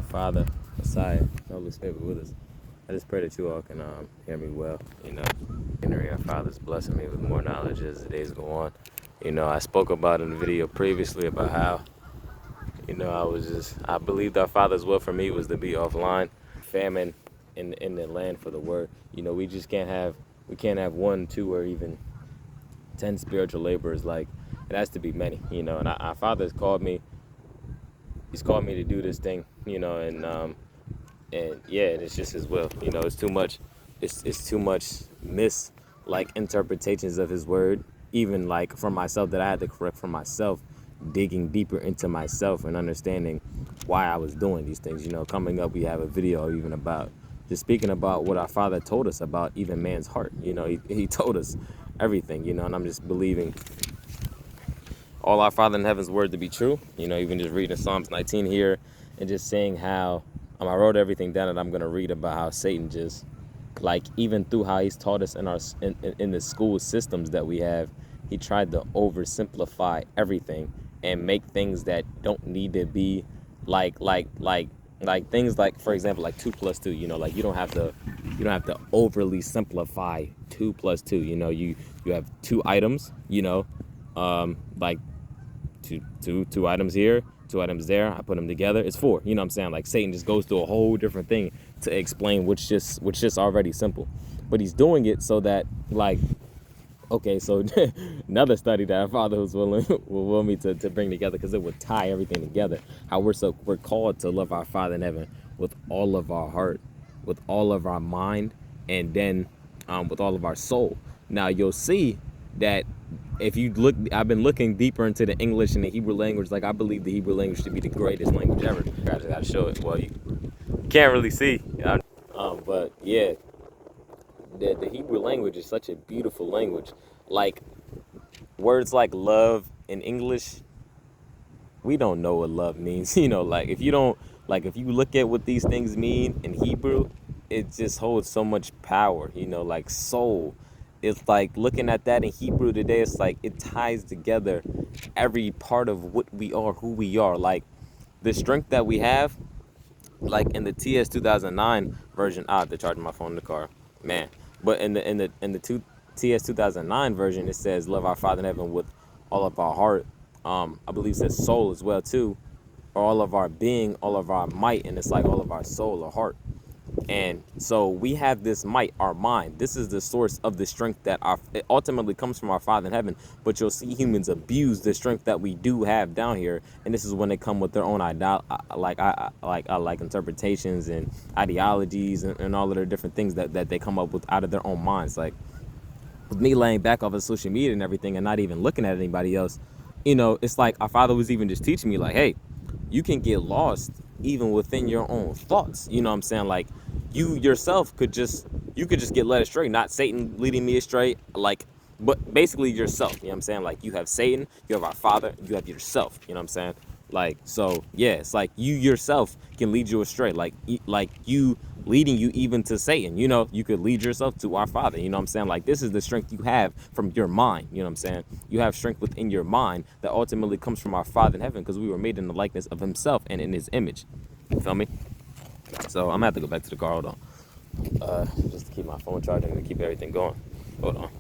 Father, Messiah, the Holy Spirit with us. I just pray that you all can hear me well. Our Father's blessing me with more knowledge as the days go on. I spoke about in the video previously about how, I believed our Father's will for me was to be offline, famine in the land for the word. We can't have one, two, or even 10 spiritual laborers. Like, it has to be many, and our Father has called me. He's called me to do this thing, and yeah, it's just his will. It's too much. It's too much interpretations of his word, even like for myself, that I had to correct for myself, digging deeper into myself and understanding why I was doing these things. Coming up, we have a video even about just speaking about what our Father told us about even man's heart. He told us everything. And I'm just believing all our Father in heaven's word to be true. Even just reading Psalms 19 here and just saying how I wrote everything down that I'm going to read about how Satan just, like, even through how he's taught us in the school systems that we have, he tried to oversimplify everything and make things that don't need to be like things like, for example, like 2 plus 2. Like, you don't have to overly simplify 2 plus 2. You have 2 items. Like two items here, 2 items there. I put them together. It's 4. You know what I'm saying? Like, Satan just goes through a whole different thing to explain which just already simple. But he's doing it so that, like, okay, so another study that our Father was will me to bring together, because it would tie everything together. How we're called to love our Father in heaven with all of our heart, with all of our mind, and then with all of our soul. Now you'll see that if you look, I've been looking deeper into the English and the Hebrew language. Like, I believe the Hebrew language to be the greatest language ever. I just gotta show it. Well, you can't really see. But yeah, the Hebrew language is such a beautiful language. Like, words like love in English, we don't know what love means. Like, if you look at what these things mean in Hebrew, it just holds so much power. Like soul. It's like looking at that in Hebrew today, it's like it ties together every part of what we are, who we are. Like, the strength that we have, like in the TS 2009 version, I have to charge my phone in the car, man. But in the TS 2009 version, it says love our Father in heaven with all of our heart. I believe it says soul as well too, or all of our being, all of our might, and it's like all of our soul or heart. And so we have this might, our mind. This is the source of the strength that it ultimately comes from our Father in heaven. But you'll see humans abuse the strength that we do have down here, and this is when they come with their own interpretations and ideologies and all of their different things that they come up with out of their own minds. Like, with me laying back off of social media and everything and not even looking at anybody else, it's like our Father was even just teaching me, like, hey, you can get lost even within your own thoughts. You know what I'm saying? Like, you yourself could just get led astray, not Satan leading me astray, like, but basically yourself. You know what I'm saying? Like, you have Satan, you have our Father, you have yourself. You know what I'm saying? Like, so yeah, it's like you yourself can lead you astray, like you leading you even to Satan. You could lead yourself to our Father. You know what I'm saying? Like, this is the strength you have from your mind. You know what I'm saying? You have strength within your mind that ultimately comes from our Father in heaven, because we were made in the likeness of himself and in his image. You feel me? So I'm gonna have to go back to the car. Hold on. Just to keep my phone charging and to keep everything going. Hold on.